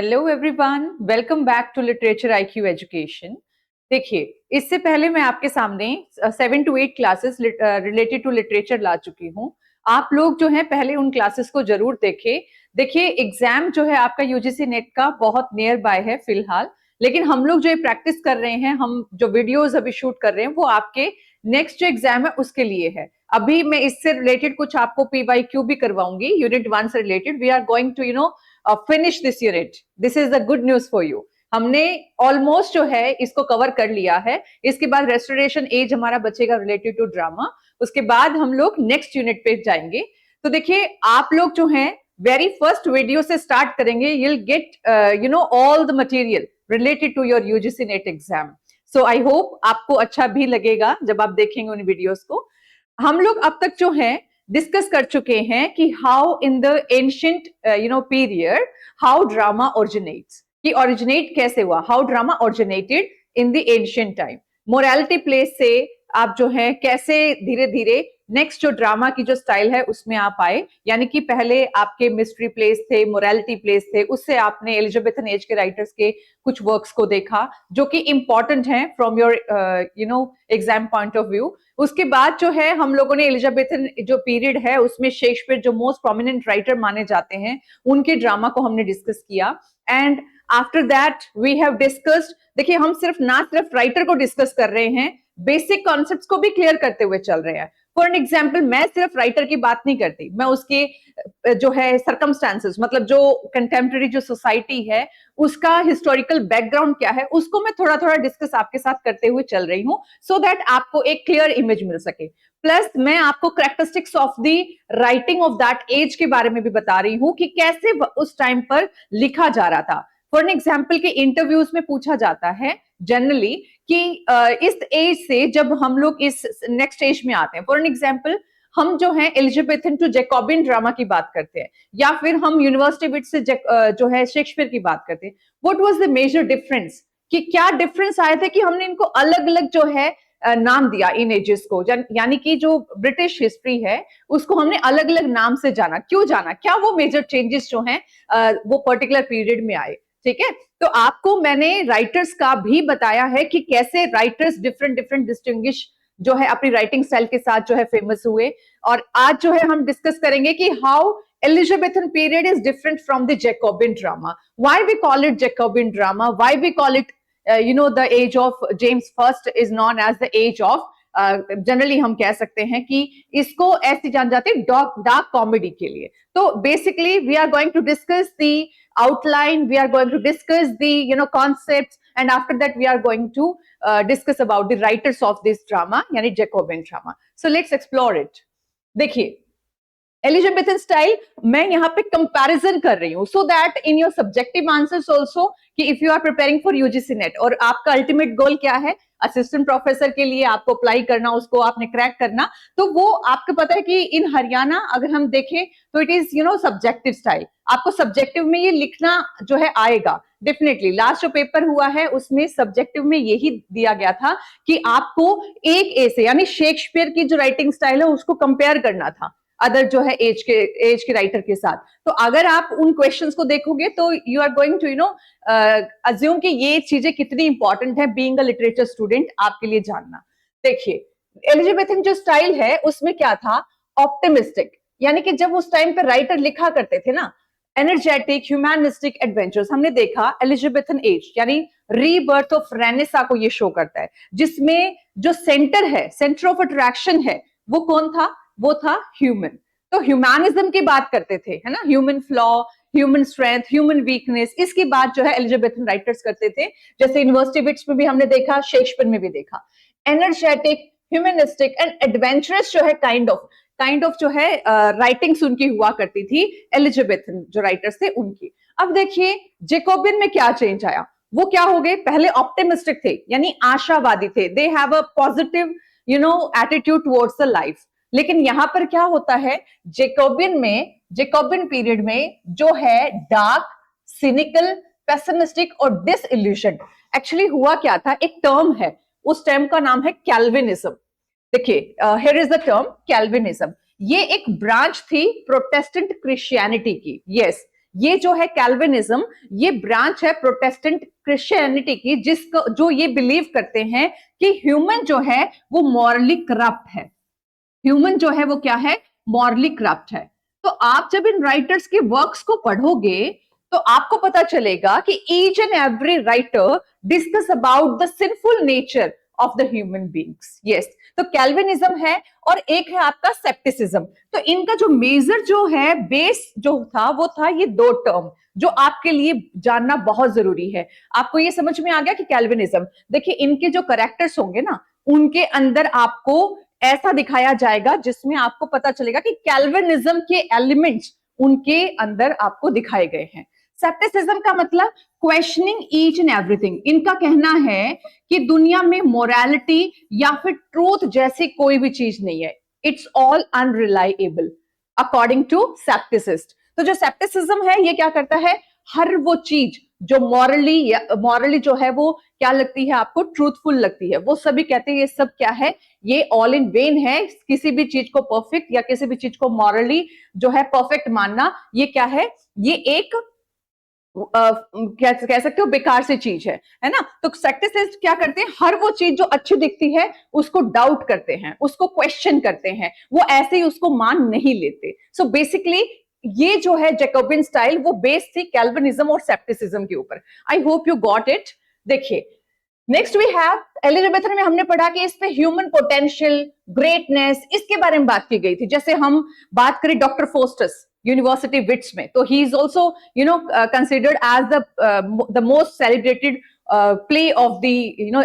Hello everyone, welcome back to literature IQ education. देखिए, इससे पहले मैं आपके सामने 7 to 8 classes related to literature ला चुकी हूँ। आप लोग जो हैं पहले उन क्लासेस को जरूर देखें। देखिए, एग्जाम जो है आपका यूजीसी नेट का बहुत नियर बाय है फिलहाल, लेकिन हम लोग जो ये प्रैक्टिस कर रहे हैं, हम जो वीडियोज अभी शूट कर रहे हैं वो आपके नेक्स्ट जो एग्जाम है उसके लिए है। अभी मैं इससे रिलेटेड कुछ आपको पीवाईक्यू भी करवाऊंगी, यूनिट 1 से रिलेटेड। We are going to finish this unit. This is the good news for you. हमने ऑलमोस्ट जो है इसको कवर कर लिया है। इसके बाद रेस्टोरेशन एज हमारा बचेगा रिलेटेड टू ड्रामा। उसके बाद हम लोग नेक्स्ट यूनिट पे जाएंगे। तो देखिए, आप लोग जो हैं वेरी फर्स्ट वीडियो से स्टार्ट करेंगे। you'll get all the material related to your UGC NET exam. So I hope आपको अच्छा भी लगेगा जब आप देखेंगे उन वीडियोस को। हम लोग अब तक जो है डिस्कस कर चुके हैं कि how in the ancient period how drama originates, कि ओरिजिनेट कैसे हुआ, how drama originated in the ancient time. Morality place से आप जो है कैसे धीरे धीरे नेक्स्ट जो ड्रामा की जो स्टाइल है उसमें आप आए। यानी कि पहले आपके मिस्ट्री प्लेस थे, मोरालिटी प्लेस थे, उससे आपने एलिजाबेथन एज के राइटर्स के कुछ वर्क्स को देखा जो कि इंपॉर्टेंट हैं from your exam point of view. उसके बाद जो है हम लोगों ने एलिजाबेथन जो पीरियड है उसमें शेक्सपियर जो मोस्ट प्रोमिनेंट राइटर माने जाते हैं उनके ड्रामा को हमने डिस्कस किया। And after that we have discussed, देखिए हम सिर्फ राइटर को डिस्कस कर रहे हैं, बेसिक कॉन्सेप्ट्स को भी क्लियर करते हुए चल रहे हैं। फॉर एन एग्जाम्पल, मैं सिर्फ राइटर की बात नहीं करती, मैं उसके जो है सर्कमस्टांसेस, मतलब जो कंटेम्प्रेरी जो सोसाइटी है उसका हिस्टोरिकल बैकग्राउंड क्या है, उसको मैं थोड़ा थोड़ा डिस्कस आपके साथ करते हुए चल रही हूँ, सो दैट आपको एक क्लियर इमेज मिल सके। प्लस मैं आपको characteristics of the writing of that age के बारे में भी बता रही हूँ कि कैसे उस टाइम पर लिखा जा रहा था। फॉर एन एग्जाम्पल के इंटरव्यूज में पूछा जाता है जनरली कि इस एज से जब हम लोग इस नेक्स्ट एज में आते हैं, फॉर एन एग्जाम्पल हम जो है एलिजाबेथन टू जैकोबिन ड्रामा की बात करते हैं, या फिर हम यूनिवर्सिटी विट से जो है शेक्सपियर की बात करते हैं। What was the major difference, कि क्या डिफरेंस आए थे कि हमने इनको अलग अलग जो है नाम दिया इन एजेस को। यानी कि जो ब्रिटिश हिस्ट्री है उसको हमने अलग अलग नाम से जाना। क्यों जाना, क्या वो मेजर चेंजेस जो हैं वो पर्टिकुलर पीरियड में आए। ठीक है, तो आपको मैंने राइटर्स का भी बताया है कि कैसे राइटर्स डिफरेंट डिफरेंट डिस्टिंग्विश जो है अपनी राइटिंग स्टाइल के साथ जो है फेमस हुए। और आज जो है हम डिस्कस करेंगे कि how Elizabethan period is different from the Jacobean drama. Why we call it Jacobean drama? Why we call it, the age of James First is known as the age of, generally हम कह सकते हैं कि इसको ऐसे जान जाते हैं डार्क कॉमेडी के लिए। तो basically we are going to discuss the outline, we are going to discuss the concepts, and after that we are going to discuss about the writers of this drama, yani Jacobean drama. So let's explore it. देखिए, Elizabethan style मैं यहाँ पे comparison कर रही हूँ so that in your subjective answers also, कि if you are preparing for UGC NET और आपका अल्टीमेट गोल क्या है, असिस्टेंट प्रोफेसर के लिए आपको अप्लाई करना, उसको आपने क्रैक करना, तो वो आपको पता है कि इन हरियाणा अगर हम देखें तो इट इज सब्जेक्टिव स्टाइल। आपको सब्जेक्टिव में ये लिखना जो है आएगा डेफिनेटली। लास्ट जो पेपर हुआ है उसमें सब्जेक्टिव में यही दिया गया था कि आपको एक ए से, यानी शेक्सपियर की जो राइटिंग स्टाइल है उसको कंपेयर करना था अदर जो है एज के राइटर के साथ। तो अगर आप उन क्वेश्चंस को देखोगे तो you are going to assume कि ये चीजें कितनी इंपॉर्टेंट है बीइंग अ लिटरेचर स्टूडेंट आपके लिए जानना। देखिए, एलिजाबेथन जो स्टाइल है उसमें क्या था, ऑप्टिमिस्टिक, यानी कि जब उस टाइम पे राइटर लिखा करते थे ना, एनर्जेटिक ह्यूमैनिस्टिक एडवेंचर्स। हमने देखा एलिजाबेथन एज यानी रीबर्थ ऑफ रेनेसा को ये शो करता है, जिसमें जो सेंटर है, सेंटर ऑफ अट्रैक्शन है, वो कौन था, वो था ह्यूमन। तो ह्यूमैनिज्म की बात करते थे, है ना, human flaw, human strength, human weakness, इसकी बात जो है एलिजाबेथन राइटर्स करते थे। जैसे यूनिवर्सिटी विट्स में भी हमने देखा, शेक्सपियर में भी देखा। एनर्जेटिक, ह्यूमनिस्टिक एंड एडवेंचरस जो है काइंड ऑफ जो है राइटिंग्स उनकी हुआ करती थी, एलिजाबेथन जो राइटर्स थे उनकी। अब देखिए जेकोबियन में क्या चेंज आया, वो क्या हो गए, पहले ऑप्टिमिस्टिक थे यानी आशावादी थे, they have a positive attitude towards the life. लेकिन यहां पर क्या होता है, जेकोबियन पीरियड में जो है डार्क, सिनिकल, पेसिमिस्टिक और डिसइल्यूशन। एक्चुअली हुआ क्या था, एक टर्म है, उस टर्म का नाम है कैल्विनिज्म। देखिए, here is the term Calvinism. ये एक ब्रांच थी प्रोटेस्टेंट क्रिश्चियनिटी की। यस, ये जो है कैल्विनिज्म, ये ब्रांच है प्रोटेस्टेंट क्रिश्चियनिटी की, जिसको जो ये बिलीव करते हैं कि ह्यूमन जो है वो मॉरली करप्ट है। ह्यूमन जो है वो क्या है, मॉरली करप्ट है। तो आप जब इन राइटर्स के वर्क्स को पढ़ोगे तो आपको पता चलेगा कि each and every writer discuss about the sinful nature of the human beings. Yes, तो कैल्विनिज्म है और एक है आपका सेप्टिसिज्म। तो इनका जो मेजर जो है बेस जो था वो था ये दो टर्म, जो आपके लिए जानना बहुत जरूरी है। आपको ये समझ में आ गया कि कैल्विनिज्म, देखिए इनके जो करेक्टर्स होंगे ना, उनके अंदर आपको ऐसा दिखाया जाएगा जिसमें आपको पता चलेगा कि कैल्विनिज्म के एलिमेंट्स उनके अंदर आपको दिखाए गए हैं। सेप्टिसिज्म का मतलब क्वेश्चनिंग ईच एंड एवरीथिंग। इनका कहना है कि दुनिया में मोरालिटी या फिर ट्रूथ जैसी कोई भी चीज नहीं है, it's all unreliable according to sceptics. तो जो सेप्टिसिज्म है ये क्या करता है, हर वो चीज जो मॉरली जो है वो क्या लगती है आपको, ट्रूथफुल लगती है, वो सभी कहते हैं ये सब क्या है, ये ऑल इन वेन है। किसी भी चीज को परफेक्ट या किसी भी चीज को मॉरली जो है परफेक्ट मानना, ये क्या है, ये एक कह सकते हो बेकार सी चीज है ना। तो सेप्टिसिस्ट क्या करते हैं, हर वो चीज जो अच्छी दिखती है उसको डाउट करते हैं, उसको क्वेश्चन करते हैं, वो ऐसे ही उसको मान नहीं लेते। सो बेसिकली ये जो है जैकोबिन स्टाइल, वो बेस्ड थी कैल्विनिज्म और सेप्टिसिज्म के ऊपर। I hope you got it. देखिए नेक्स्ट वी हैव एलिजाबेथन में हमने पढ़ा कि इस पे ह्यूमन पोटेंशियल, ग्रेटनेस, इसके बारे में बात की गई थी। जैसे हम बात करें डॉक्टर फोस्टस यूनिवर्सिटी विट्स में, तो he is also considered as the most celebrated play of the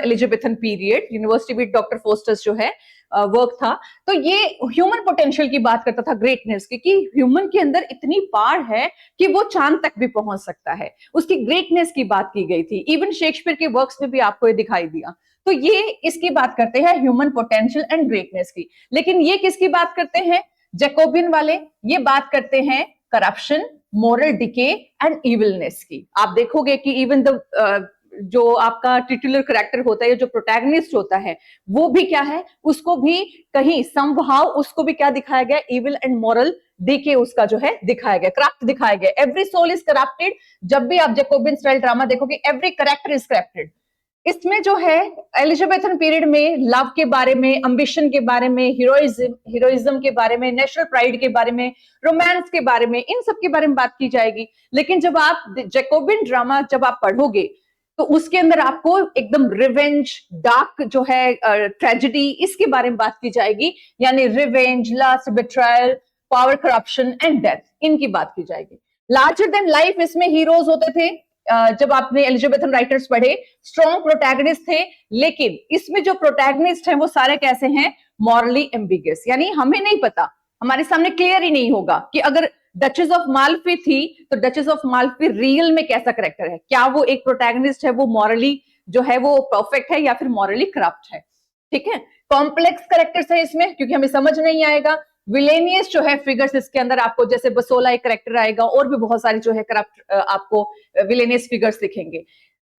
Elizabethan period. University wit doctor Faustus जो है वर्क था, तो ये ह्यूमन पोटेंशियल की बात करता था, ग्रेटनेस की, कि ह्यूमन के अंदर इतनी पावर है कि वो चांद तक भी पहुंच सकता है। उसकी ग्रेटनेस की बात की गई थी। इवन शेक्सपियर के वर्क्स में भी आपको ये दिखाई दिया। तो ये इसकी बात करते हैं ह्यूमन पोटेंशियल एंड ग्रेटनेस की। लेकिन ये किसकी बात करते हैं, जैकोबिन वाले, ये बात करते हैं corruption, moral decay and evilness की। आप देखोगे कि इवन द जो आपका टिटुलर कैरेक्टर होता है, जो प्रोटैगनिस्ट होता है, वो भी क्या है, उसको भी कहीं समहाउ उसको भी क्या दिखाया गया, इविल एंड मॉरल डीके उसका जो है दिखाया गया, करप्ट दिखाया गया। Every soul is corrupted. जब भी आप जैकोबिन स्टाइल ड्रामा देखोगे, एवरी कैरेक्टर इज करप्टेड। इसमें जो है एलिजाबेथन पीरियड में लव के बारे में, एम्बिशन के बारे में, हीरोइज्म के बारे में, नेशनल प्राइड के बारे में, रोमांस के बारे में, इन सब के बारे में बात की जाएगी। लेकिन जब आप जैकोबिन ड्रामा जब आप पढ़ोगे तो उसके अंदर आपको एकदम रिवेंज, डार्क जो है ट्रेजेडी, इसके बारे में बात की जाएगी। यानी revenge, lust, betrayal, power, corruption and death, इनकी बात की जाएगी। लार्जर देन लाइफ इसमें हीरोज होते थे। जब आपने एलिजाबेथन राइटर्स पढ़े, स्ट्रॉन्ग प्रोटैगनिस्ट थे, लेकिन इसमें जो प्रोटैगनिस्ट हैं वो सारे कैसे हैं, मॉरली एम्बिगियस। यानी हमें नहीं पता, हमारे सामने क्लियर ही नहीं होगा कि अगर डचेस ऑफ माल्फी थी तो डचेस ऑफ माल्फी रियल में कैसा करेक्टर है, क्या वो एक प्रोटैगनिस्ट है, वो मॉरली जो है वो परफेक्ट है या फिर मॉरली करप्ट है। ठीक है, कॉम्प्लेक्स करेक्टर्स है इसमें, क्योंकि हमें समझ नहीं आएगा। विलेनियस जो है फिगर्स इसके अंदर आपको, जैसे बसोला एक करेक्टर आएगा, और भी बहुत सारे जो है करप्ट आपको विलेनियस फिगर्स दिखेंगे।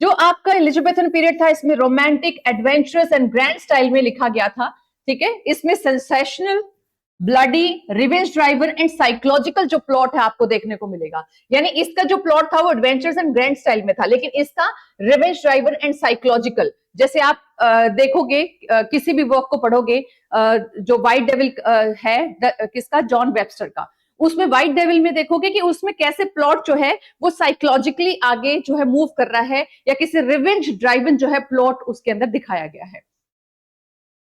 जो आपका एलिजाबेथन पीरियड था, इसमें romantic, adventurous and grand style में लिखा गया था। ठीक है, इसमें sensational, bloody, revenge driver and psychological जो प्लॉट है आपको देखने को मिलेगा। यानी इसका जो प्लॉट था वो एडवेंचरस एंड ग्रैंड स्टाइल में था, लेकिन इसका रिवेंज ड्राइवर एंड साइकोलॉजिकल। जैसे आप देखोगे, किसी भी वर्क को पढ़ोगे, जो व्हाइट डेविल है किसका, जॉन वेबस्टर का, उसमें व्हाइट डेविल में देखोगे कि उसमें कैसे प्लॉट जो है वो साइकोलॉजिकली आगे जो है मूव कर रहा है, या किसी रिवेंज ड्राइवन जो है प्लॉट उसके अंदर दिखाया गया है।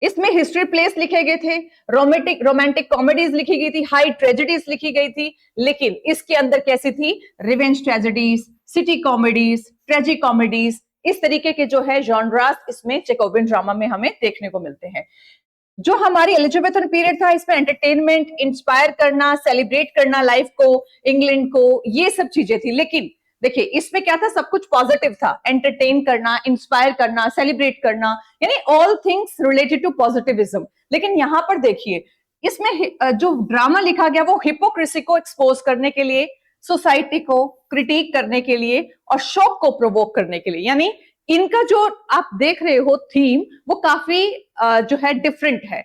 इसमें हिस्ट्री प्लेस लिखे गए थे, रोमांटिक कॉमेडीज लिखी गई थी, हाई ट्रेजेडीज लिखी गई थी, लेकिन इसके अंदर कैसी थी, revenge tragedies, city comedies, ट्रेजी comedies, इस तरीके के जो है जॉनरास इसमें जैकोबिन ड्रामा में हमें देखने को मिलते हैं। जो हमारी एलिजाबेथन पीरियड था, इसमें एंटरटेनमेंट, इंस्पायर करना, सेलिब्रेट करना लाइफ को, इंग्लैंड को, ये सब चीजें थी। लेकिन देखिए इसमें क्या था, सब कुछ पॉजिटिव था, एंटरटेन करना, इंस्पायर करना, सेलिब्रेट करना, यानी all things related to positivism. लेकिन यहां पर देखिए, इसमें जो ड्रामा लिखा गया वो हिपोक्रेसी को एक्सपोज करने के लिए, सोसाइटी को क्रिटिक करने के लिए, और शॉक को प्रोवोक करने के लिए। यानी इनका जो आप देख रहे हो थीम, वो काफी जो है डिफरेंट है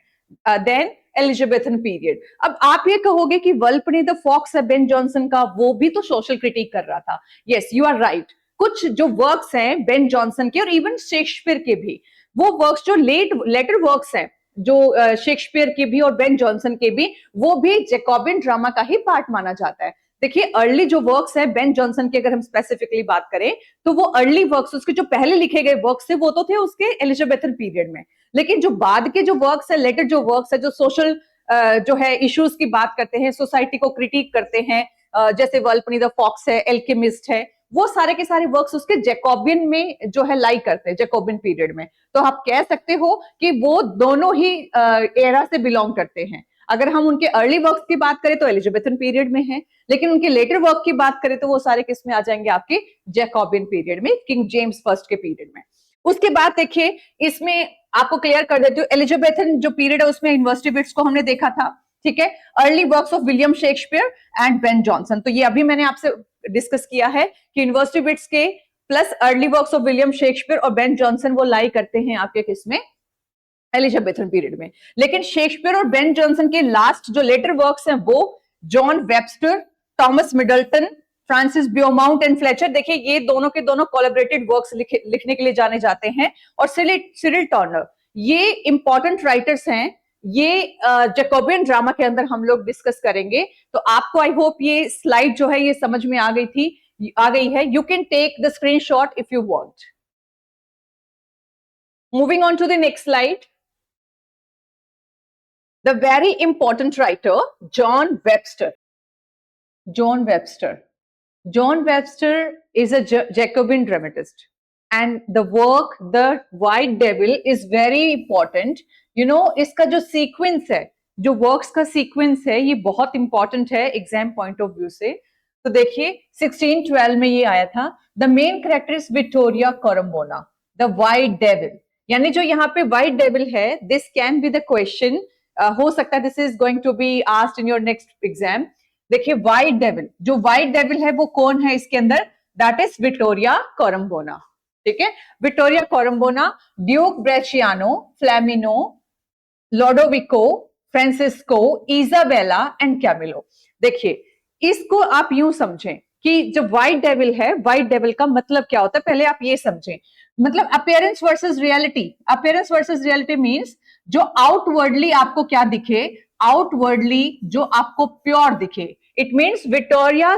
देन एलिजाबेथन पीरियड। अब आप ये कहोगे कि वल्पनी द फॉक्स है बेन जॉनसन का, वो भी तो सोशल क्रिटिक कर रहा था। Yes, you are right. कुछ जो वर्क्स हैं बेन जॉनसन के और इवन शेक्सपियर के भी, वो वर्क्स जो लेटर वर्क्स हैं, जो शेक्सपियर के भी और बेन जॉनसन के भी, वो भी जैकोबियन ड्रामा का ही पार्ट माना जाता है। देखिए अर्ली जो वर्क्स है बेन जॉनसन की, अगर हम स्पेसिफिकली बात करें तो वो अर्ली वर्क्स, उसके जो पहले लिखे गए वर्क्स थे वो तो थे उसके एलिजाबेथन पीरियड में, लेकिन जो बाद के जो वर्क्स है, लेटर जो वर्क्स है, जो सोशल जो है इश्यूज की बात करते हैं, सोसाइटी को क्रिटिक करते हैं, जैसे वल्पनी द फॉक्स है, एल्केमिस्ट है, वो सारे के सारे वर्क्स उसके जैकोबियन में जो है लाई करते हैं, जैकोबियन पीरियड में। तो आप कह सकते हो कि वो दोनों ही एरा से बिलोंग करते हैं। अगर हम उनके अर्ली वर्क्स की बात करें तो एलिजाबेथन पीरियड में है, लेकिन उनके लेटर वर्क की बात करें तो वो सारे किस में आ जाएंगे, आपके जैकोबियन पीरियड में, किंग जेम्स फर्स्ट के पीरियड में। उसके बाद देखिए इसमें आपको क्लियर कर देती हूँ, एलिजाबेथन जो पीरियड है उसमें इन्वर्सिटिबिट्स को हमने देखा था, ठीक है, early works of William Shakespeare and Ben Jonson. तो ये अभी मैंने आपसे डिस्कस किया है कि इन्वर्सिटिबिट्स के plus early works of William Shakespeare और बेन जॉनसन वो लाई करते हैं आपके किसमें, एलिजाबेथन पीरियड में। लेकिन शेक्सपियर और बेन जॉनसन के लास्ट जो लेटर वर्क्स हैं वो John Webster, Thomas Middleton, Francis Beaumont and Fletcher, देखिए ये दोनों के दोनों कोलैबोरेटेड वर्क्स लिखने के लिए जाने जाते हैं। और सिरिल टर्नर, ये इंपॉर्टेंट राइटर्स हैं, ये जैकोबियन ड्रामा के अंदर हम लोग डिस्कस करेंगे। तो आपको आई होप ये स्लाइड जो है ये समझ में आ गई है। You can take the screenshot if you want. Moving on to the next slide, the very important writer John Webster. John Webster. John Webster is a Jacobean dramatist, and the work The White Devil is very important. You know, इसका जो sequence है, जो works का sequence है, ये बहुत important है exam point of view से। तो देखिए 1612 में ये आया था। The main character is Vittoria Corombona, the White Devil। यानी जो यहाँ पे White Devil है, this can be the question, हो सकता है this is going to be asked in your next exam. देखिए व्हाइट डेविल, जो व्हाइट डेविल है वो कौन है इसके अंदर, दैट इज विक्टोरिया कोरम्बोना, ठीक है। Vittoria Corombona, Duke Brachiano, Flamineo, Lodovico, Francisco, Isabella and Camillo. देखिए इसको आप यूं समझें कि जो व्हाइट डेविल है, व्हाइट डेविल का मतलब क्या होता है, पहले आप ये समझें। मतलब appearance versus reality, appearance versus reality means जो आउटवर्डली आपको क्या दिखे, आउटवर्डली जो आपको प्योर दिखे। It means Victoria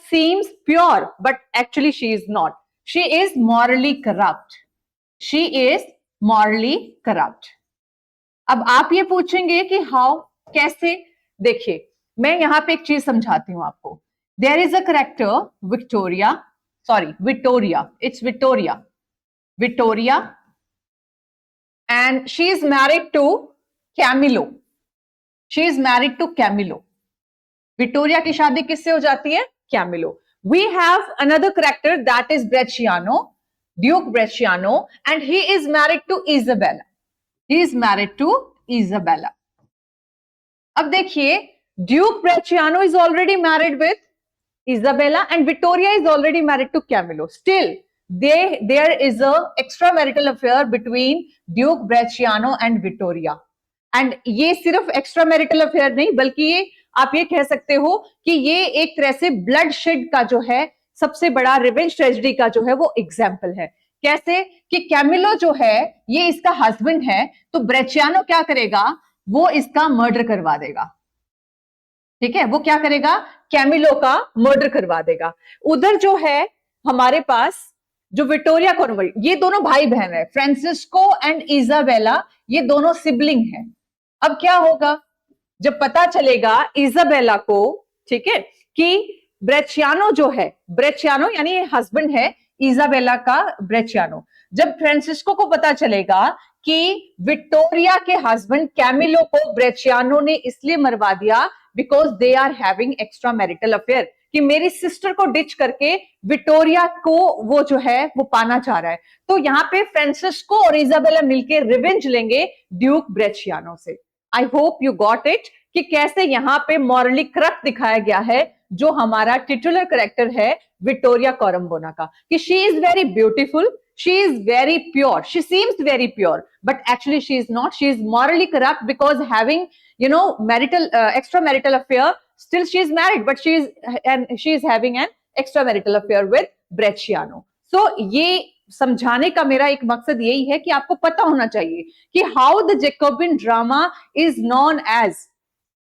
seems pure but actually she is not, she is morally corrupt, she is morally corrupt. अब आप ये पूछेंगे कि हाउ, कैसे। देखिए मैं यहां पे एक चीज समझाती हूं आपको। There is a character Victoria, it's Vittoria and she is married to Camillo, Victoria की शादी किससे हो जाती है, Camillo. We have another character that is Bresciano, Duke Bresciano, and he is married to Isabella, अब देखिए Duke ब्रेचियानो is already married with Isabella and Victoria is already married to Camillo. Still, there is a extramarital affair between Duke Bresciano and Vittoria. And ये सिर्फ extramarital affair नहीं, बल्कि ये आप ये कह सकते हो कि ये एक तरह से ब्लड शेड का जो है, सबसे बड़ा रिवेंज ट्रेजेडी का जो है वो एग्जाम्पल है। कैसे कि कैमिलो जो है ये इसका हस्बैंड है, तो ब्रेचियानो क्या करेगा, वो इसका मर्डर करवा देगा, ठीक है, वो क्या करेगा, कैमिलो का मर्डर करवा देगा। उधर जो है हमारे पास जो विक्टोरिया कोरम्बोना, ये दोनों भाई बहन है, फ्रांसिस्को एंड इजाबेला, ये दोनों सिबलिंग हैं। अब क्या होगा जब पता चलेगा इजाबेला को, ठीक है, कि ब्रेचियानो जो है, ब्रेचियानो यानी ये हस्बैंड है इजाबेला का, ब्रेचियानो, जब फ्रांसिस्को को पता चलेगा कि विक्टोरिया के हस्बैंड कैमिलो को ब्रेचियानो ने इसलिए मरवा दिया because they are having extra marital affair, कि मेरी सिस्टर को डिच करके विक्टोरिया को वो जो है वो पाना चाह रहा है। तो यहाँ पे फ्रांसिस्को और इजाबेला मिलके रिवेंज लेंगे ड्यूक ब्रेचियानो से। I hope you got it कि कैसे यहाँ पे मॉरली करप्ट दिखाया गया है जो हमारा टिटुलर कैरेक्टर है विक्टोरिया कोरम्बोना का, कि she is very beautiful, she is very pure, she seems very pure, but actually she is not. She is morally corrupt because having, you know, marital extramarital affair. Still she is married, but she is having an extramarital affair with Bresciano. So ये समझाने का मेरा एक मकसद यही है कि आपको पता होना चाहिए कि how the Jacobean drama is known as,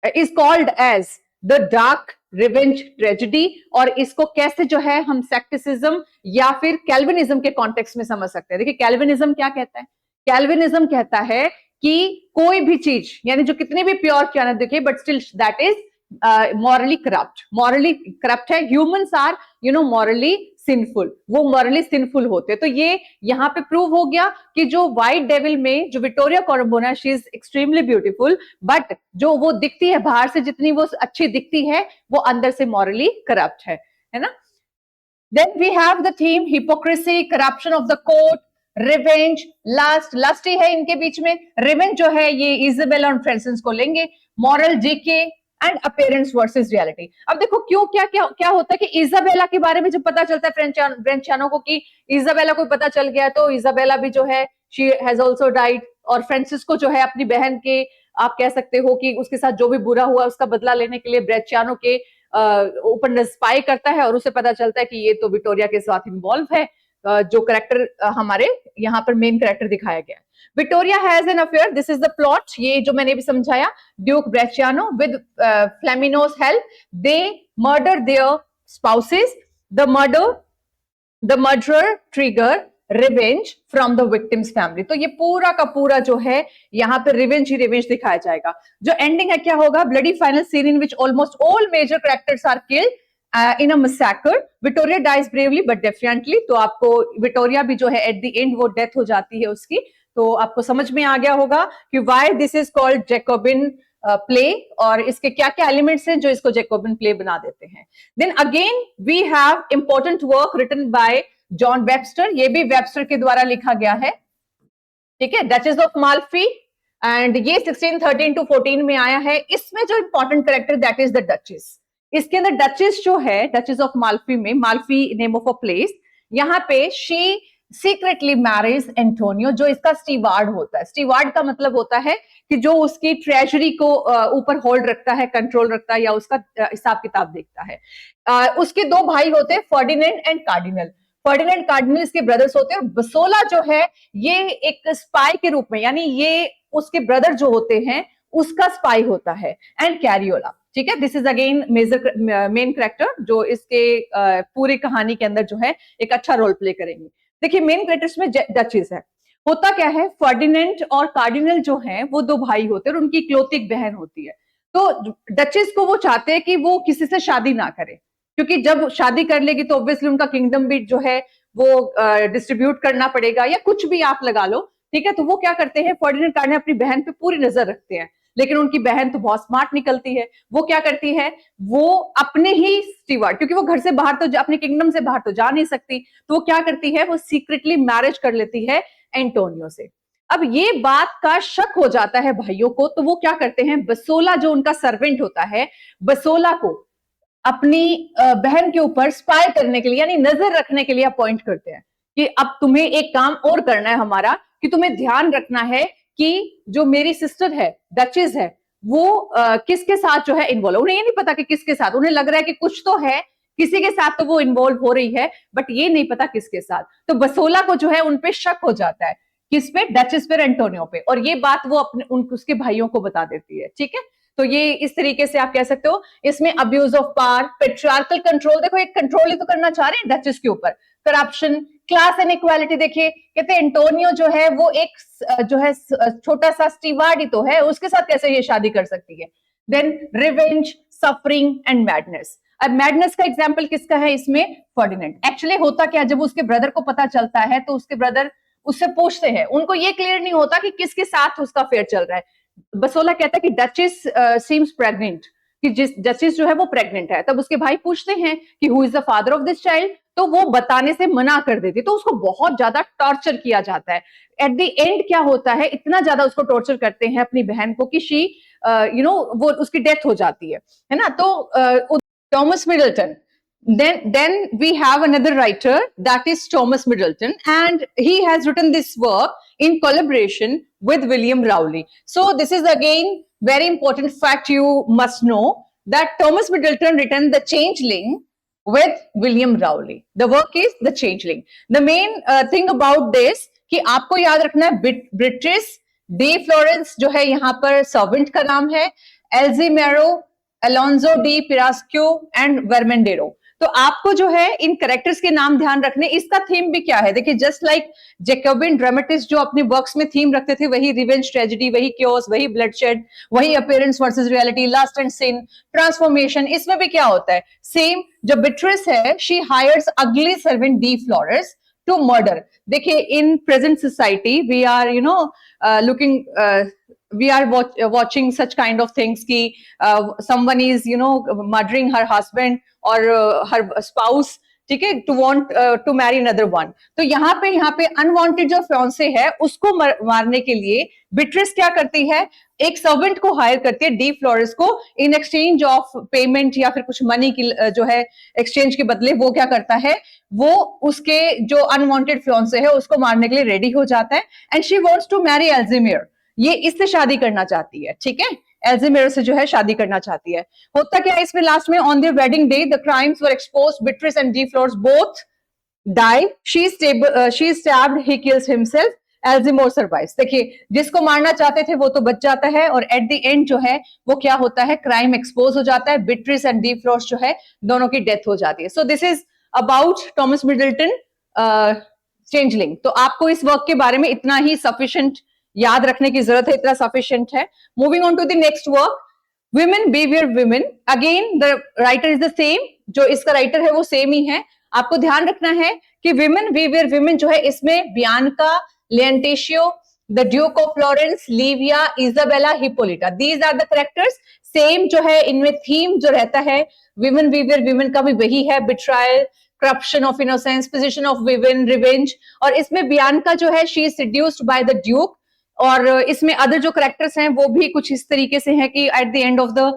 is called as the dark revenge tragedy, और इसको कैसे जो है हम सेक्टिसिज्म या फिर कैल्विनिज्म के कॉन्टेक्स्ट में समझ सकते हैं। देखिए कैल्विनिज्म क्या कहता है? कैल्विनिज्म कहता है कि कोई भी चीज, यानी जो कितनी भी प्योर क्यों ना दिखे, but still that is morally corrupt. Morally corrupt है, humans are you know morally sinful, वो मॉरली सिंफुल होते। तो ये यहाँ पे प्रूव हो गया कि जो व्हाइट डेविल में जो Vittoria Corombona, she is extremely beautiful, but जो वो दिखती है बाहर से, जितनी वो अच्छी दिखती है, वो अंदर से मॉरली करप्ट है ना। Then we have the theme hypocrisy, corruption of the court, revenge, lust ही है इनके बीच में। रिवेंज जो है ये इजाबेला और फ्रांसिस को लेंगे, moral decay and appearance versus reality. अब देखो क्यों, क्या होता है कि इजाबेला के बारे में जब पता चलता है ब्रेंचियानो को कि इजाबेला को पता चल गया, तो इजाबेला भी जो है शी हैज आल्सो डाइड, और फ्रांसिस्को जो है अपनी बहन के, आप कह सकते हो कि उसके साथ जो भी बुरा हुआ उसका बदला लेने के लिए ब्रेंचियानो के ऊपर स्पाई करता है, और उसे पता चलता है कि ये तो विक्टोरिया के साथ इन्वॉल्व है, जो करेक्टर हमारे यहाँ पर मेन करेक्टर दिखाया गया है। Victoria has an affair, this is the plot, ये जो मैंने भी समझाया, duke Brachiano with Flamineo's help, they murder their spouses, the murderer trigger revenge from the victim's family. तो ये पूरा का पूरा जो है यहाँ पे रिवेंज ही रिवेंज दिखाया जाएगा। जो एंडिंग है क्या होगा? Bloody final scene in which almost all major characters are killed in a massacre, Victoria dies bravely but definitely. तो आपको विक्टोरिया भी जो है एट द एंड वो डेथ हो जाती है उसकी। तो आपको समझ में आ गया होगा कि why this is called Jacobian play, और इसके क्या क्या एलिमेंट्स हैं जो इसको जैकोबिन प्ले बना देते हैं। Then again we have important work written by John Webster, ये भी वेबस्टर के द्वारा लिखा गया है, ठीक है, डचेस ऑफ माल्फी, एंड ये 1613 to 14 में आया है। इसमें जो important character that is the duchess, इसके अंदर डचेस जो है, डचेस ऑफ माल्फी में, Malfi name of a place, यहाँ पे शी सीक्रेटली मैरिज एंटोनियो, जो इसका स्टीवार्ड होता है। स्टीवार्ड का मतलब होता है कि जो उसकी ट्रेजरी को ऊपर होल्ड रखता है, कंट्रोल रखता है, या उसका हिसाब किताब देखता है। उसके दो भाई होते हैं, Ferdinand and cardinal. Ferdinand cardinal इसके ब्रदर्स होते हैं, और बसोला जो है ये एक स्पाई के रूप में, यानी ये उसके ब्रदर जो होते हैं उसका स्पाई होता है, एंड कैरियोला, ठीक है। This is again main character जो इसके पूरी कहानी के अंदर जो है एक अच्छा रोल प्ले करेंगे। देखिए मेन कैरेक्टर्स में डचेस है। होता क्या है, फर्डिनेंड और कार्डिनल जो हैं वो दो भाई होते हैं, और उनकी इकलौती एक बहन होती है। तो डचेस को वो चाहते हैं कि वो किसी से शादी ना करे, क्योंकि जब शादी कर लेगी तो ऑब्वियसली उनका किंगडम भी जो है वो डिस्ट्रीब्यूट करना पड़ेगा, या कुछ भी आप लगा लो, ठीक है। तो वो क्या करते हैं, फर्डिनेंड कार्डिनल अपनी बहन पे पूरी नजर रखते हैं, लेकिन उनकी बहन तो बहुत स्मार्ट निकलती है। वो क्या करती है, वो अपने ही स्टीवार्ड, क्योंकि वो घर से बाहर तो अपने किंगडम से बाहर तो जा नहीं सकती, तो वो क्या करती है, वो सीक्रेटली मैरिज कर लेती है एंटोनियो से। अब ये बात का शक हो जाता है भाइयों को, तो वो क्या करते हैं, बसोला जो उनका सर्वेंट होता है, बसोला को अपनी बहन के ऊपर स्पाई करने के लिए, यानी नजर रखने के लिए अपॉइंट करते हैं कि अब तुम्हें एक काम और करना है हमारा, कि तुम्हें ध्यान रखना है कि जो मेरी सिस्टर है, डचेस है, वो किसके साथ जो है इन्वॉल्व। उन्हें ये नहीं पता कि किसके साथ, उन्हें लग रहा है कि कुछ तो है, किसी के साथ तो वो इन्वॉल्व हो रही है, बट ये नहीं पता किसके साथ। तो बसोला को जो है उनपे शक हो जाता है, किस पे, डचेस पे, एंटोनियो पे, और ये बात वो अपने उसके भाइयों को बता देती है, ठीक है। तो ये इस तरीके से आप कह सकते हो। इसमें abuse of power, patriarchal control, देखो एक कंट्रोल ही तो करना चाह रहे हैं डचेस के ऊपर, करप्शन, क्लास इनइक्वालिटी। देखिए कहते हैं एंटोनियो जो है वो एक जो है छोटा सा स्टीवार्ड ही तो है, उसके साथ कैसे ये शादी कर सकती है। Then revenge, suffering and madness. अब मैडनेस का एग्जांपल किसका है इसमें, फर्डिनेंड। एक्चुअली होता क्या, जब उसके ब्रदर को पता चलता है तो उसके ब्रदर उससे पूछते हैं, उनको ये क्लियर नहीं होता कि किसके साथ उसका अफेयर चल रहा है। बसोला कहता है कि डचेस सीम्स प्रेग्नेंट, कि डचेस जो है वो प्रेग्नेंट है। तब उसके भाई पूछते हैं कि who is the father of this child, तो वो बताने से मना कर देती, तो उसको बहुत ज्यादा टॉर्चर किया जाता है। एट द एंड क्या होता है, इतना ज्यादा उसको टॉर्चर करते हैं अपनी बहन को कि शी वो उसकी डेथ हो जाती है ना। तो Thomas Middleton, Then we have another writer, that is Thomas Middleton, and he has written this work in collaboration with William Rowley. So this is again very important fact you must know, that Thomas Middleton written The Changeling with William Rowley. The work is The Changeling. The main thing about this कि आपको याद रखना है ब्रिट्रिस D Florence जो है यहाँ पर servant का नाम है, एल्जीमेरो, अलोंजो डी पिरास्क्यू एंड वर्मेंडेरो। तो आपको जो है इन कैरेक्टर्स के नाम ध्यान रखने। इसका थीम भी क्या है, देखिए जस्ट लाइक जैकोबिन ड्रामेटिस्ट जो अपने वर्क्स में थीम रखते थे, वही रिवेंज ट्रेजेडी, वही क्योस, वही ब्लडशेड, वही appearance versus reality, lust and sin, transformation. इसमें भी क्या होता है, सेम जो बिट्रिस है, she hires ugly servant De Flores to murder. देखिए in present society we are looking, we are watching such kind of things ki someone is murdering her husband or her spouse, ठीक है, to want to marry another one। तो यहाँ पे unwanted जो fiance है उसको मारने के लिए बिट्रिस क्या करती है, एक सर्वेंट को हायर करती है डी फ्लोरेंस को, इन एक्सचेंज ऑफ पेमेंट या फिर कुछ मनी की जो है एक्सचेंज के बदले वो क्या करता है, वो उसके जो अनवांटेड फियांसे है उसको मारने के लिए रेडी हो जाता है। And she wants to marry Alsemero, ये इससे शादी करना चाहती है, ठीक है, एल्जीमियर से जो है शादी करना चाहती है। होता क्या है इसमें लास्ट में, on their wedding day the crimes were exposed, Beatrice and De Flores both die, she stabbed, he kills himself, Alsemero survives. देखिए जिसको मारना चाहते थे वो तो बच जाता है, और एट द एंड जो है वो क्या होता है, क्राइम एक्सपोज हो जाता है, बिट्रिस एंड डी फ्लोरेंस जो है दोनों की डेथ हो जाती है। So this is about Thomas Middleton Changeling. तो आपको इस वर्क के बारे में इतना ही सफिशिएंट याद रखने की जरूरत है, इतना सफिशिएंट है। Moving on to the next work, women behaviour women. Again the writer is the same, जो इसका राइटर है वो सेम ही है। आपको ध्यान रखना है कि विमेन बिहेवियर विमेन जो है इसमें Bianca, Leantio, the duke of Florence, Livia, Isabella, Hippolito, these are the characters. Same जो है इनमें थीम जो रहता है विमेन बिहेवियर विमेन का भी वही है, betrayal, corruption of innocence, position of women, revenge. और इसमें बियांका जो है she is seduced by the duke, और इसमें अदर जो कैरेक्टर्स हैं वो भी कुछ इस तरीके से हैं कि at the end of the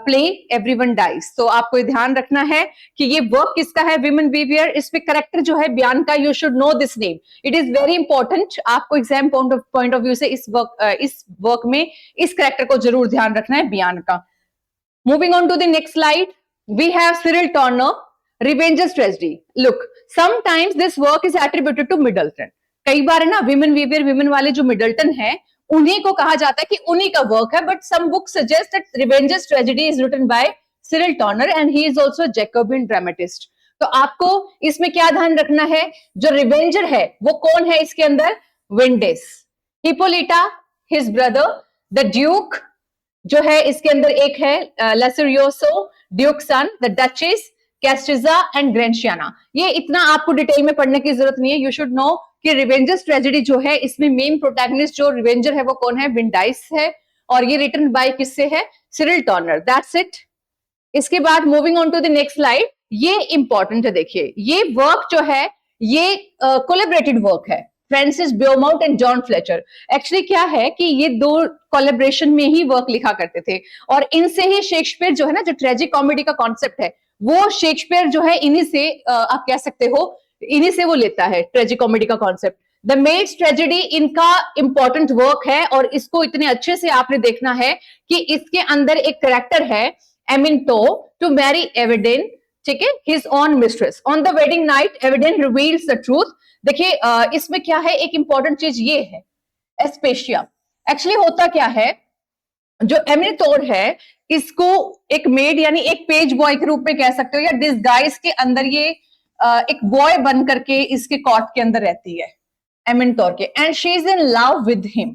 play everyone dies. तो आपको ध्यान रखना है कि ये वर्क किसका है, विमेन बिहेवियर। इसमें कैरेक्टर जो है Bianca, you should know this name, it is very important. आपको एग्जाम पॉइंट ऑफ व्यू से इस वर्क में इस कैरेक्टर को जरूर ध्यान रखना है, Bianca. Moving on to the next slide, we have Cyril Tourneur, revenger's tragedy. Look, sometimes this work is attributed to Middleton. कई बार है ना विमेन बिहेवियर विमेन वाले जो मिडल्टन है उन्हीं को कहा जाता है कि उन्हीं का वर्क है, but some book suggest that revenger's tragedy is written by Cyril Tourneur and he is also Jacobean dramatist. तो आपको इसमें क्या ध्यान रखना है, जो रिवेंजर है वो कौन है इसके अंदर, Vindice, Hippolito his brother, the duke जो है इसके अंदर एक है Lussurioso, duke son, the duchess, Castiza and Gratiana. ये इतना आपको डिटेल में पढ़ने की जरूरत नहीं है, यू शुड नो कि रिवेंजर्स ट्रेजेडी जो है इसमें मेन प्रोटैगनिस्ट जो रिवेंजर है वो कौन है, विंडाइस है, और ये रिटन बाय किससे है, सिरिल टर्नर, दैट्स इट। इसके बाद moving on to the next slide, ये इंपॉर्टेंट है। देखिए ये वर्क जो है ये कोलैबोरेटेड वर्क है, Francis Beaumont and John Fletcher. Actually क्या है कि ये दो कोलैबोरेशन में ही वर्क लिखा करते थे, और इनसे ही शेक्सपियर जो है ना, जो ट्रेजिक कॉमेडी का कॉन्सेप्ट है वो शेक्सपियर जो है इन्हीं से आप कह सकते हो इन्हीं से वो लेता है ट्रेजिक कॉमेडी का कॉन्सेप्ट। द मेड्स ट्रेजेडी इनका इंपॉर्टेंट वर्क है, और इसको इतने अच्छे से आपने देखना है कि इसके अंदर एक कैरेक्टर है एमिंटो टू मैरी एविडेन, ठीक है, his own mistress. On the wedding night Evadne reveals the truth. देखिए इसमें क्या है, एक इंपॉर्टेंट चीज ये है एस्पेशिया। एक्चुअली होता क्या है, जो एमिनटोर है इसको एक मेड यानी एक पेज बॉय के रूप में कह सकते हो, या डिस्गाइज के अंदर ये एक बॉय बन करके इसके कॉर्ट के अंदर रहती है एमिनटोर के, and she is in love with him.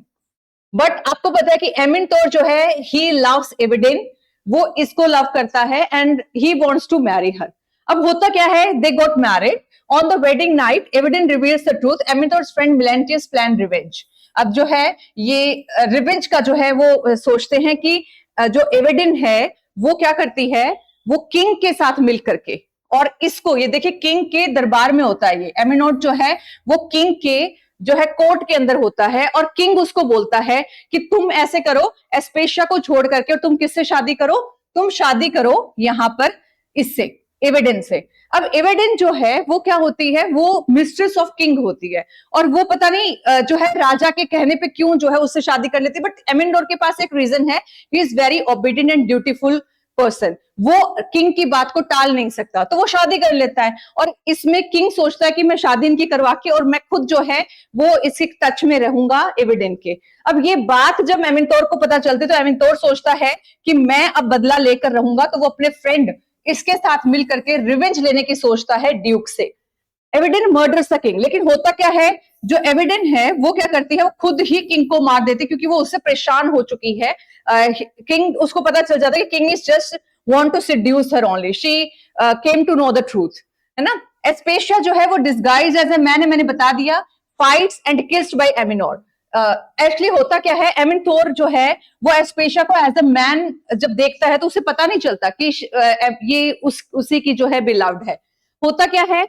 But आपको पता है कि एमिनटोर जो है ही लव्स एविडेन, वो इसको लव करता है and he wants to marry her. अब होता क्या है, they got married on the wedding night, Evadne reveals the truth, Amintor's friend Melantius plan revenge. अब जो है ये रिवेंज का जो है वो सोचते हैं कि जो एविडेन है वो क्या करती है, वो किंग के साथ मिल करके, और इसको ये देखिए किंग के दरबार में होता है, ये एमिनोट जो है वो किंग के जो है कोर्ट के अंदर होता है, और किंग उसको बोलता है कि तुम ऐसे करो, एस्पेशिया को छोड़ करके, और तुम किससे शादी करो, तुम शादी करो यहां पर इससे, एविडेन से। अब एविडेन जो है वो क्या होती है, वो मिस्ट्रेस ऑफ किंग होती है, और वो पता नहीं जो है राजा के कहने पे क्यों जो है उससे शादी कर लेती है, बट एमिनडोर के पास एक रीजन है, he is very obedient and dutiful person, वो किंग की बात को टाल नहीं सकता, तो वो शादी कर लेता है। और इसमें किंग सोचता है कि मैं शादी इनकी करवा के और मैं खुद जो है वो इसी टच में रहूंगा एविडेन के। अब ये बात जब एमिनटोर को पता चलती तो एमिनटोर सोचता है कि मैं अब बदला लेकर रहूंगा, तो वो अपने फ्रेंड इसके साथ मिल करके रिवेंज लेने की सोचता है ड्यूक से। एविडेन मर्डर्स द किंग, लेकिन होता क्या है, जो एविडेन है वो क्या करती है, वो खुद ही किंग को मार देती है, क्योंकि वो उससे परेशान हो चुकी है। किंग उसको पता चल जाता है कि king is just want to seduce her only, she came to know the truth, है ना। एस्पेशिया जो है वो डिस्गाइज एज ए मैन है, मैंने बता दिया, fights and kissed by Amintor. Actually होता क्या है, एमिनथोर जो है वो एस्पेशिया को एज अ मैन जब देखता है तो उसे पता नहीं चलता कि ये उसी की जो है बिलव्ड है। होता क्या है,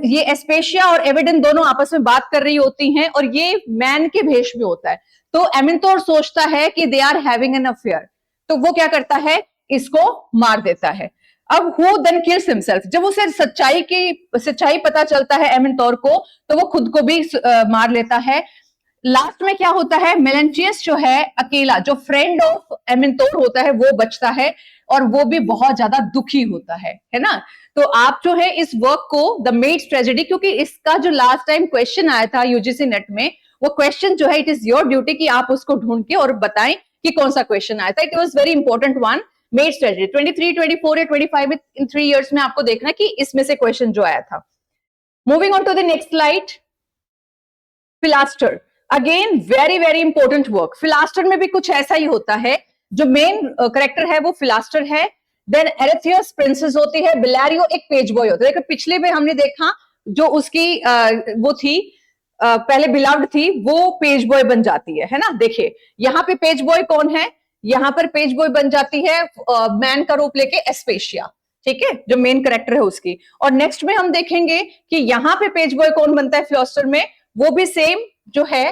ये एस्पेशिया और एविडेन दोनों आपस में बात कर रही होती हैं और ये मैन के भेष में होता है, तो एमिनथोर सोचता है कि they are having an affair, तो वो क्या करता है, इसको मार देता है। अब हु देन किल्स हिमसेल्फ, जब उसे सच्चाई पता चलता है एमिनथोर को, तो वो खुद को भी मार लेता है। लास्ट में क्या होता है, मेलेंचियस जो है अकेला, जो फ्रेंड ऑफ एमिनथोर होता है, वो बचता है और वो भी बहुत ज्यादा दुखी होता है ना। तो आप जो है इस वर्क को द मेड्स ट्रेजेडी, क्योंकि इसका जो लास्ट टाइम क्वेश्चन आया था यूजीसी नेट में, वो क्वेश्चन जो है इट इज योर ड्यूटी कि आप उसको ढूंढ के और बताएं कि कौन सा क्वेश्चन आया था। It was very important one, maid's tragedy 23, 24 या 25 में, इन 3 इयर्स में आपको देखना कि इसमें से क्वेश्चन जो आया था। Moving on to the next slide, Philaster, again very very important work. Philaster में भी कुछ ऐसा ही होता है, जो मेन करेक्टर है वो फिलास्टर है, देन एरेथियस प्रिंसेस होती है, बिलारियो एक पेज बॉय होता है। देखो पिछले में हमने देखा जो उसकी वो थी पहले बिलाव्ड थी, वो पेज बॉय बन जाती है ना। देखिए यहाँ पे पेज बॉय कौन है, यहाँ पर पेज बॉय बन जाती है मैन का रूप लेके एस्पेशिया, ठीक है, जो मेन करेक्टर है उसकी। और नेक्स्ट में हम देखेंगे कि यहाँ पे पेज बॉय कौन बनता है फिलास्टर में, वो भी सेम जो है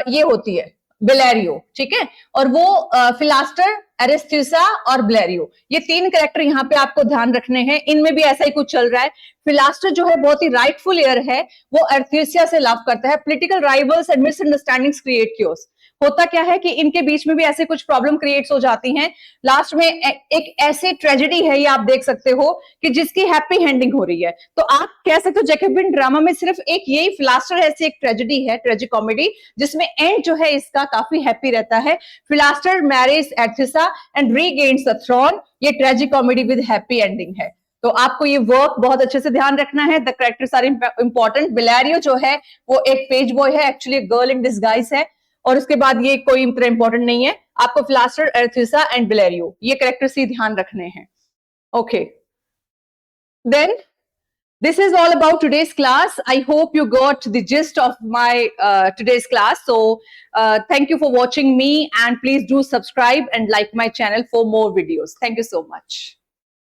ये होती है बिलेरियो, ठीक है। और वो फिलास्टर, एरिस्थ्यूसा और ब्लेरियो, ये 3 कैरेक्टर यहाँ पे आपको ध्यान रखने हैं, इनमें भी ऐसा ही कुछ चल रहा है। फिलास्टर जो है बहुत ही राइटफुल एयर है, वो एरिस्थ्यूसा से लव करता है, political rivals and misunderstandings create chaos. होता क्या है कि इनके बीच में भी ऐसे कुछ प्रॉब्लम क्रिएट्स हो जाती हैं। लास्ट में एक ऐसी ट्रेजेडी है, ये आप देख सकते हो कि जिसकी हैप्पी एंडिंग हो रही है। तो आप कह सकते हो जैकोबिन ड्रामा में सिर्फ एक यही फिलास्टर ऐसी एक ट्रेजेडी है, ट्रेजिक कॉमेडी, जिसमें एंड जो है इसका काफी हैप्पी रहता है। फिलास्टर marriage एथिसा and regains the throne, ये tragic comedy with happy ending है। तो आपको ये वर्क बहुत अच्छे से ध्यान रखना है। The characters are important. Bellario जो है वो एक पेज बॉय है, एक्चुअली गर्ल इन डिस्गाइज है, और उसके बाद ये कोई इतना इंपॉर्टेंट नहीं है। आपको फिलास्टर, एरिस्थ्यूसा एंड बिलेरियो, ये कैरेक्टर्स ही ध्यान रखने हैं। Okay, then this is all about today's class. I hope you got the gist of my today's class. So thank you for watching me, and please do subscribe and like my channel for more videos. Thank you so much.